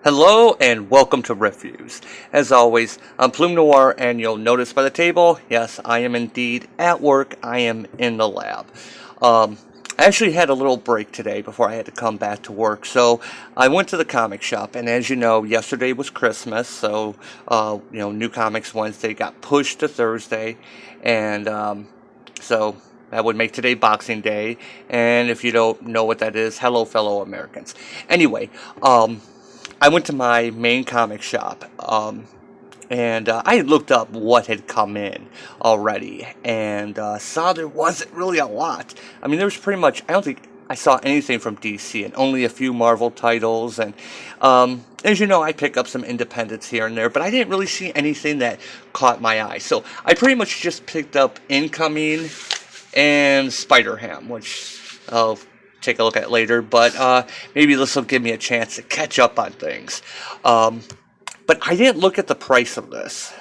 Hello and welcome to Reviews. As always, I'm Plume Noir, and you'll notice by the table, yes, I am indeed at work. I am in the lab. I actually had a little break today before I had to come back to work, so I went to the comic shop. And as you know, yesterday was Christmas, so New Comics Wednesday got pushed to Thursday, and so that would make today Boxing Day. And if you don't know what that is, hello, fellow Americans. Anyway, I went to my main comic shop, and I had looked up what had come in already, and saw there wasn't really a lot. I mean, there was pretty much, I don't think I saw anything from DC, and only a few Marvel titles, and as you know, I pick up some independents here and there, but I didn't really see anything that caught my eye. So I pretty much just picked up Incoming and Spider-Ham, which I'll take a look at later, but maybe this will give me a chance to catch up on things. But I didn't look at the price of this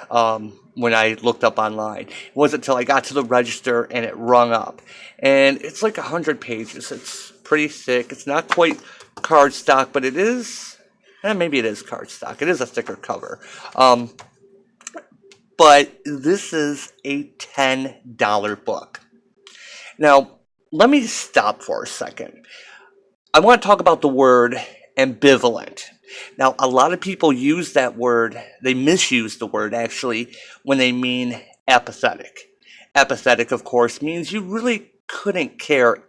when I looked up online. It wasn't until I got to the register and it rung up. And it's like 100 pages. It's pretty thick. It's not quite cardstock, but it is, maybe it is cardstock. It is a thicker cover. But this is a $10 book. Now, let me stop for a second. I want to talk about the word ambivalent. Now, a lot of people use that word, they misuse the word actually, when they mean apathetic. Apathetic, of course, means you really couldn't care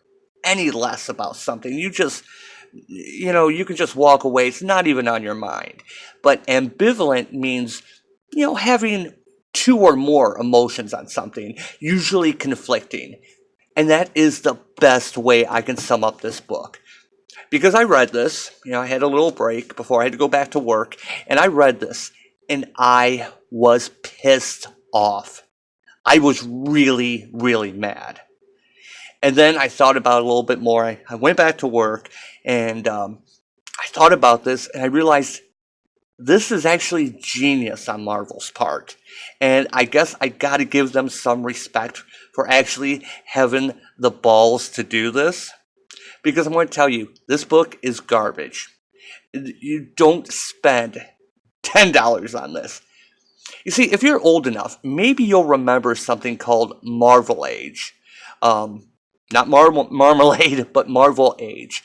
any less about something. You can just walk away. It's not even on your mind. But ambivalent means, having two or more emotions on something, usually conflicting. And that is the best way I can sum up this book. Because I read this, I had a little break before I had to go back to work, and I read this, and I was pissed off. I was really, really mad. And then I thought about it a little bit more. I went back to work, and I thought about this, and I realized this is actually genius on Marvel's part. And I guess I got to give them some respect for actually having the balls to do this. Because I'm going to tell you, this book is garbage. You don't spend $10 on this. You see, if you're old enough, maybe you'll remember something called Marvel Age. Not Marmalade, but Marvel Age.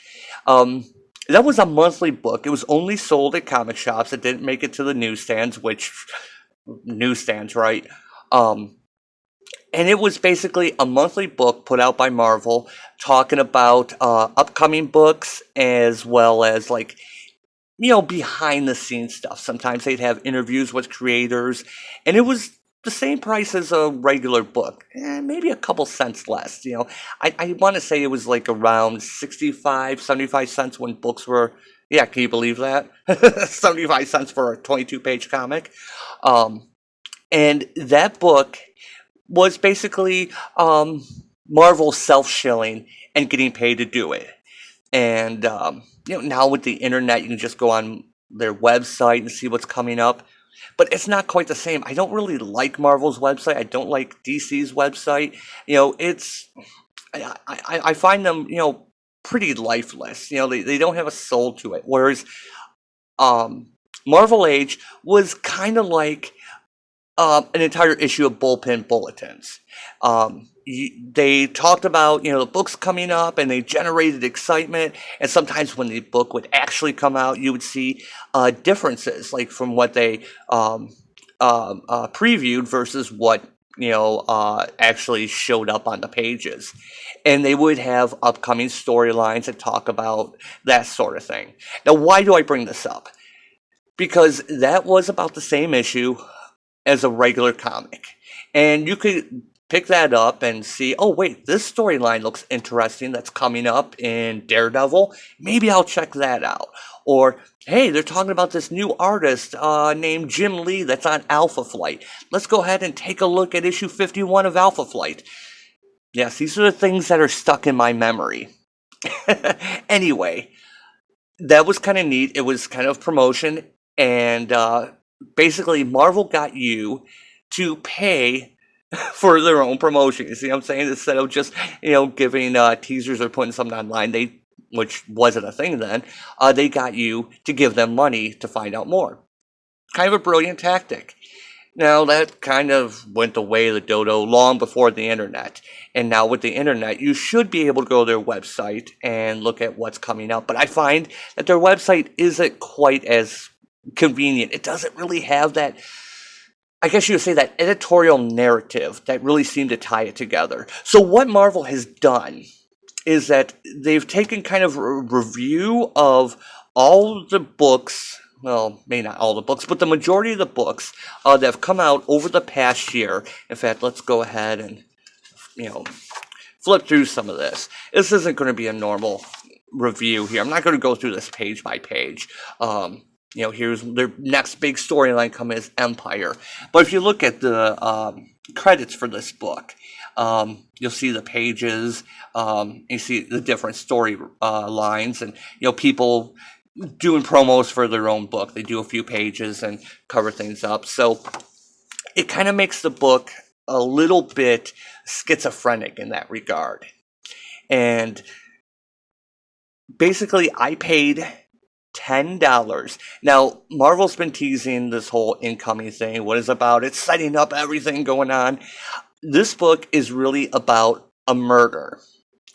That was a monthly book. It was only sold at comic shops. It didn't make it to the newsstands, right? And it was basically a monthly book put out by Marvel talking about upcoming books as well as behind the scenes stuff. Sometimes they'd have interviews with creators, and it was the same price as a regular book, maybe a couple cents less. I want to say it was like around 65, 75 cents when books were, can you believe that? 75 cents for a 22-page comic. And that book was basically Marvel self-shilling and getting paid to do it. And, now with the internet, you can just go on their website and see what's coming up. But it's not quite the same. I don't really like Marvel's website. I don't like DC's website. I find them, pretty lifeless. They don't have a soul to it. Whereas Marvel Age was kind of like an entire issue of bullpen bulletins. They talked about, the books coming up, and they generated excitement. And sometimes when the book would actually come out, you would see differences, like from what they previewed versus what actually showed up on the pages. And they would have upcoming storylines and talk about that sort of thing. Now, why do I bring this up? Because that was about the same issue as a regular comic. And you could pick that up and see, oh wait, this storyline looks interesting that's coming up in Daredevil. Maybe I'll check that out. Or, hey, they're talking about this new artist named Jim Lee that's on Alpha Flight. Let's go ahead and take a look at issue 51 of Alpha Flight. Yes, these are the things that are stuck in my memory. Anyway, that was kind of neat. It was kind of promotion, and basically Marvel got you to pay for their own promotion. You see what I'm saying? Instead of just, giving teasers or putting something online, they which wasn't a thing then, they got you to give them money to find out more. Kind of a brilliant tactic. Now, that kind of went the way of the dodo long before the internet. And now with the internet, you should be able to go to their website and look at what's coming up. But I find that their website isn't quite as convenient. It doesn't really have that, I guess you would say, that editorial narrative that really seemed to tie it together. So what Marvel has done is that they've taken kind of a review of all the books, well, maybe not all the books, but the majority of the books that have come out over the past year. In fact, let's go ahead and, flip through some of this. This isn't going to be a normal review here. I'm not going to go through this page by page. Here's their next big storyline coming is Empire. But if you look at the credits for this book, you'll see the pages, you see the different story lines, and people doing promos for their own book. They do a few pages and cover things up. So it kind of makes the book a little bit schizophrenic in that regard. And basically, I paid $10. Now, Marvel's been teasing this whole incoming thing. What is about? It's setting up everything going on. This book is really about a murder.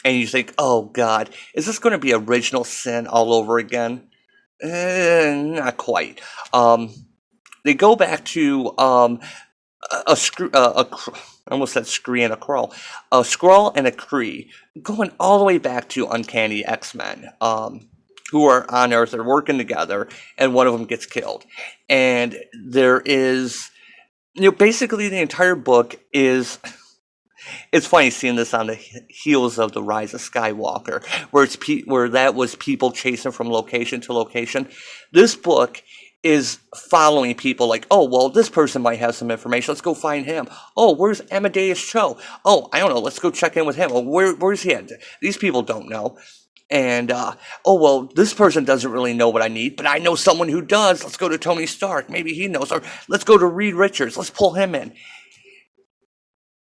And you think, oh God, is this going to be Original Sin all over again? Not quite. They go back to I almost said scree and a crawl. A Skrull and a Kree, going all the way back to Uncanny X-Men, who are on Earth, they're working together, and one of them gets killed. And there is, basically the entire book is, it's funny seeing this on the heels of the Rise of Skywalker, where that was people chasing from location to location. This book is following people like, oh, well, this person might have some information. Let's go find him. Oh, where's Amadeus Cho? Oh, I don't know. Let's go check in with him. Oh, where's he at? These people don't know. And, oh, well, this person doesn't really know what I need, but I know someone who does. Let's go to Tony Stark. Maybe he knows. Or let's go to Reed Richards. Let's pull him in.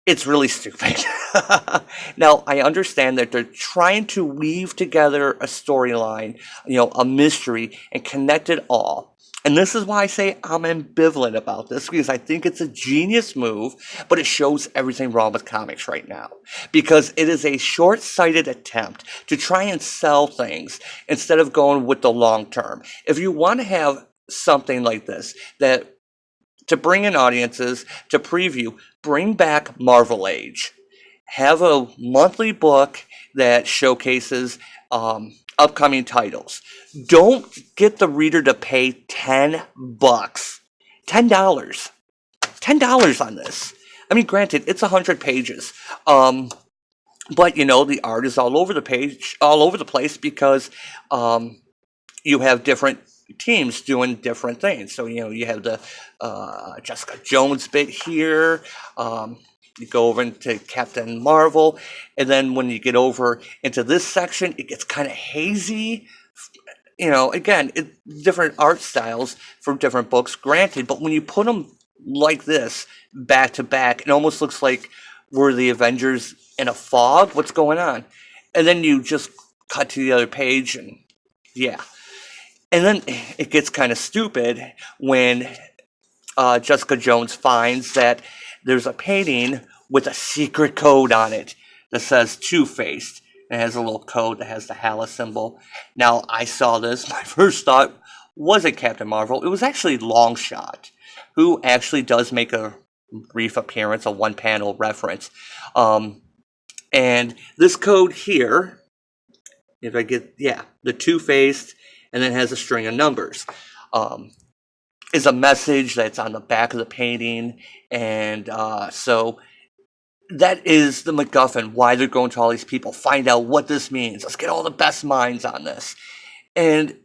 It's really stupid. Now, I understand that they're trying to weave together a storyline, a mystery, and connect it all. And this is why I say I'm ambivalent about this, because I think it's a genius move, but it shows everything wrong with comics right now. Because it is a short-sighted attempt to try and sell things instead of going with the long term. If you want to have something like this, that to bring in audiences, to preview, bring back Marvel Age. Have a monthly book that showcases upcoming titles. Don't get the reader to pay $10. $10. $10 on this. I mean, granted, it's 100 pages. But, the art is all over the page, all over the place, because you have different teams doing different things. So, you have the Jessica Jones bit here. You go over into Captain Marvel, and then when you get over into this section, it gets kind of hazy. Again, different art styles for different books, granted, but when you put them like this, back to back, it almost looks like we're the Avengers in a fog. What's going on? And then you just cut to the other page, and yeah. And then it gets kind of stupid when Jessica Jones finds that there's a painting with a secret code on it that says Two-Faced. It has a little code that has the Halla symbol. Now, I saw this. My first thought wasn't Captain Marvel. It was actually Longshot, who actually does make a brief appearance, a one-panel reference. And this code here, if I get, the Two-Faced, and then has a string of numbers, is a message that's on the back of the painting. And so that is the MacGuffin, why they're going to all these people. Find out what this means. Let's get all the best minds on this. And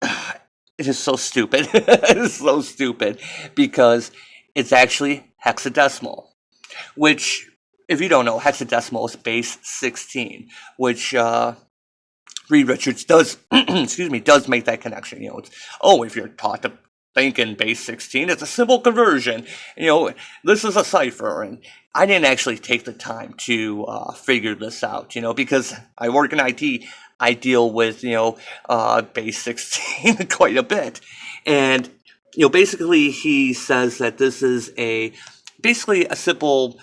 it is so stupid. It is so stupid because it's actually hexadecimal, which, if you don't know, hexadecimal is base 16, which Reed Richards does, does make that connection. If you're taught to think in base 16, it's a simple conversion. This is a cipher, and I didn't actually take the time to figure this out. Because I work in IT, I deal with, base 16 quite a bit. And, basically he says that this is basically a simple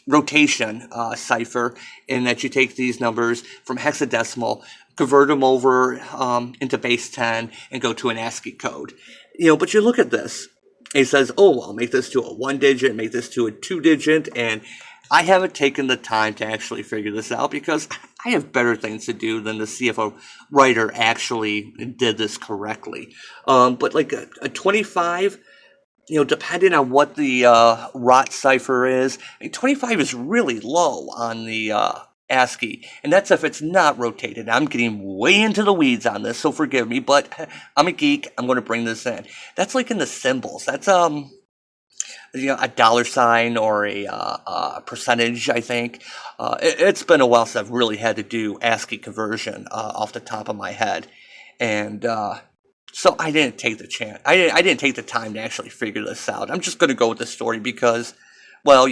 rotation cipher, in that you take these numbers from hexadecimal, convert them over into base 10, and go to an ASCII code. But you look at this, he says, oh, I'll make this to a 1-digit, make this to a 2-digit, and I haven't taken the time to actually figure this out because I have better things to do than to see if a writer actually did this correctly. But like a 25, depending on what the rot cipher is, 25 is really low on the ASCII, and that's if it's not rotated. I'm getting way into the weeds on this, so forgive me, but I'm a geek. I'm going to bring this in. That's like in the symbols. That's a dollar sign or a percentage, I think. It's been a while since I've really had to do ASCII conversion off the top of my head, and so I didn't take the chance. I didn't take the time to actually figure this out. I'm just going to go with the story because, well,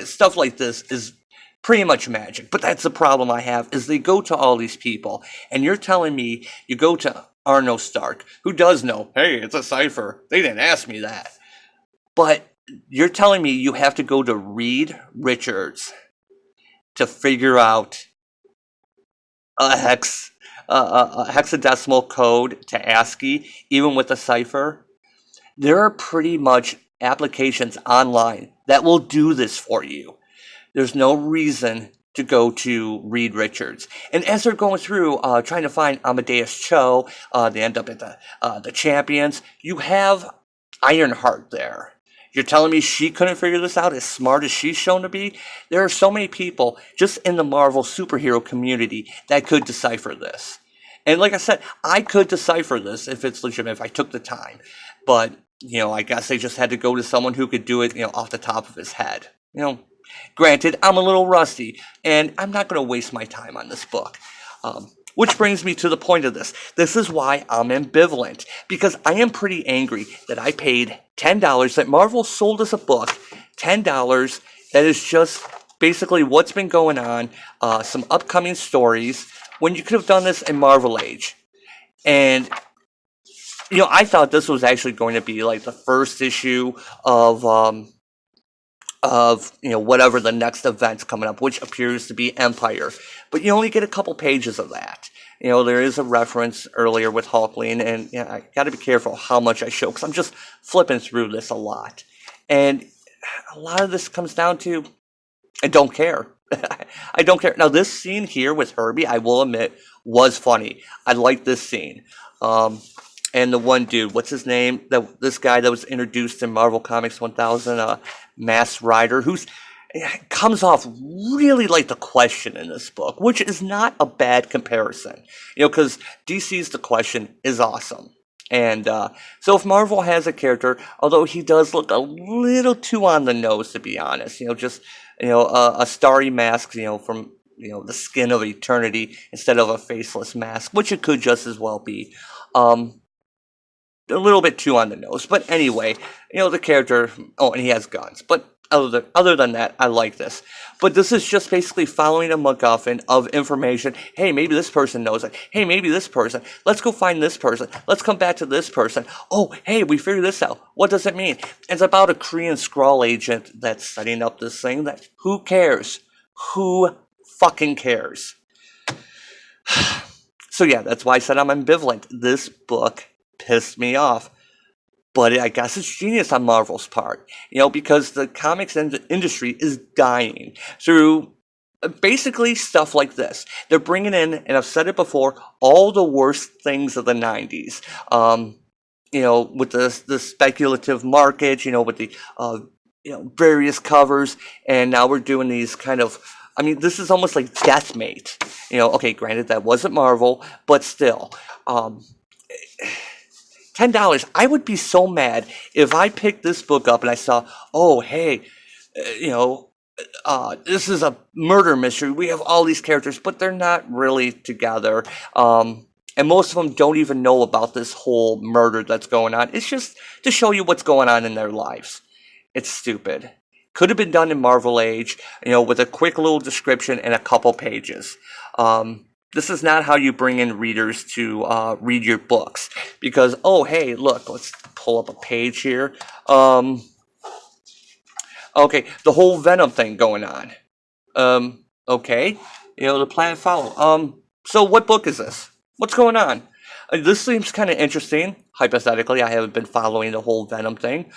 stuff like this is pretty much magic. But that's the problem I have, is they go to all these people, and you're telling me you go to Arno Stark, who does know, hey, it's a cipher. They didn't ask me that. But you're telling me you have to go to Reed Richards to figure out a hexadecimal code to ASCII, even with a cipher? There are pretty much applications online that will do this for you. There's no reason to go to Reed Richards. And as they're going through trying to find Amadeus Cho, they end up at the Champions. You have Ironheart there. You're telling me she couldn't figure this out, as smart as she's shown to be? There are so many people just in the Marvel superhero community that could decipher this. And like I said, I could decipher this if it's legitimate, if I took the time. But, I guess they just had to go to someone who could do it, off the top of his head. Granted, I'm a little rusty, and I'm not going to waste my time on this book. Which brings me to the point of this. This is why I'm ambivalent, because I am pretty angry that I paid $10, that Marvel sold us a book, $10, that is just basically what's been going on, some upcoming stories, when you could have done this in Marvel Age. And, I thought this was actually going to be like the first issue of whatever the next event's coming up, which appears to be Empire. But you only get a couple pages of that. There is a reference earlier with Hulkling, and I got to be careful how much I show, because I'm just flipping through this a lot. And a lot of this comes down to, I don't care. I don't care. Now, this scene here with Herbie, I will admit, was funny. I liked this scene. And the one dude, what's his name? This guy that was introduced in Marvel Comics 1000, Masked Rider, who's comes off really like the Question in this book, which is not a bad comparison. Because DC's The Question is awesome. And so if Marvel has a character, although he does look a little too on the nose, to be honest, just a starry mask, from the skin of eternity instead of a faceless mask, which it could just as well be. A little bit too on the nose. But anyway, the character, and he has guns. But other than that, I like this. But this is just basically following a MacGuffin of information. Hey, maybe this person knows it. Hey, maybe this person. Let's go find this person. Let's come back to this person. Oh, hey, we figured this out. What does it mean? It's about a Korean Skrull agent that's setting up this thing that, who cares? Who fucking cares? So yeah, that's why I said I'm ambivalent. This book pissed me off. But I guess it's genius on Marvel's part, because the comics industry is dying through basically stuff like this. They're bringing in, and I've said it before, all the worst things of the 90s. With the speculative market, with the various covers, and now we're doing these kind of, this is almost like Deathmate. Okay, granted that wasn't Marvel, but still. $10. I would be so mad if I picked this book up and I saw, oh, hey, this is a murder mystery. We have all these characters, but they're not really together. And most of them don't even know about this whole murder that's going on. It's just to show you what's going on in their lives. It's stupid. Could have been done in Marvel Age, with a quick little description and a couple pages. This is not how you bring in readers to read your books. Because, oh, hey, look, let's pull up a page here. Okay, the whole Venom thing going on. Okay, the planet follow. So what book is this? What's going on? This seems kind of interesting. Hypothetically, I haven't been following the whole Venom thing.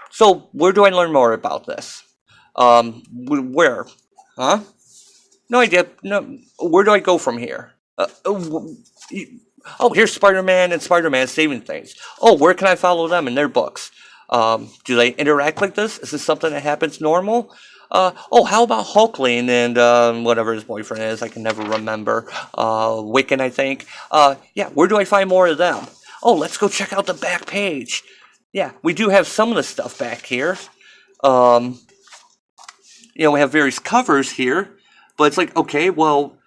So where do I learn more about this? Where? Huh? No idea. No. Where do I go from here? Oh, here's Spider-Man and Spider-Man saving things. Oh, where can I follow them in their books? Do they interact like this? Is this something that happens normal? Oh, how about Hulkling and whatever his boyfriend is? I can never remember. Wiccan, I think. Yeah, where do I find more of them? Oh, let's go check out the back page. Yeah, we do have some of the stuff back here. We have various covers here, but it's like, okay, well,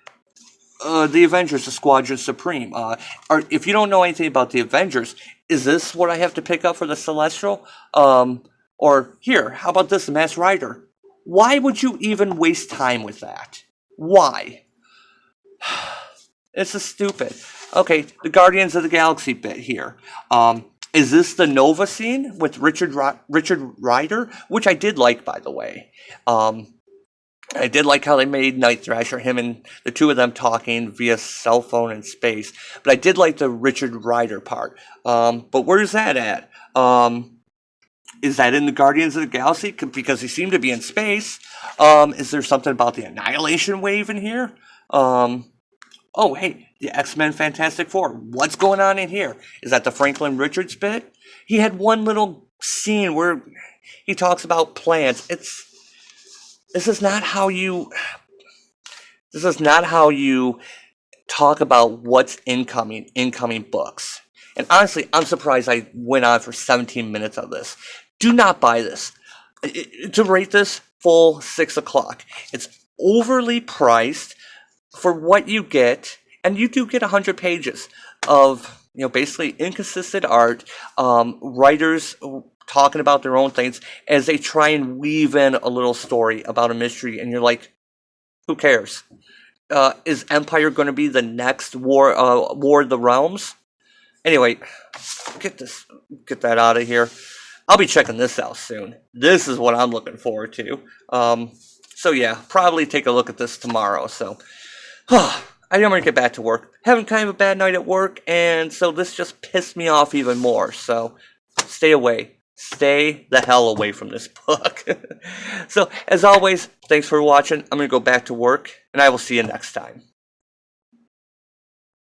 the Avengers, the Squadron Supreme. If you don't know anything about the Avengers, is this what I have to pick up for the Celestial? Or here, how about this, the Masked Rider? Why would you even waste time with that? Why? This is stupid. Okay, the Guardians of the Galaxy bit here. Is this the Nova scene with Richard Rider? Which I did like, by the way. I did like how they made Night Thrasher, him and the two of them talking via cell phone in space. But I did like the Richard Rider part. But where's that at? Is that in the Guardians of the Galaxy? Because he seemed to be in space. Is there something about the Annihilation Wave in here? Oh, hey, the X-Men Fantastic Four. What's going on in here? Is that the Franklin Richards bit? He had one little scene where he talks about plants. This is not how you talk about what's incoming books. And honestly, I'm surprised I went on for 17 minutes of this. Do not buy this. To rate this full 6 o'clock, it's overly priced for what you get, and you do get 100 pages of basically inconsistent art, writers talking about their own things as they try and weave in a little story about a mystery, and you're like, who cares? Is Empire going to be the next War of the Realms? Anyway, get that out of here. I'll be checking this out soon. This is what I'm looking forward to. So yeah, probably take a look at this tomorrow. So, I think I'm going to get back to work. Having kind of a bad night at work, and so this just pissed me off even more. So, stay away. Stay the hell away from this book. So, as always, thanks for watching. I'm going to go back to work, and I will see you next time.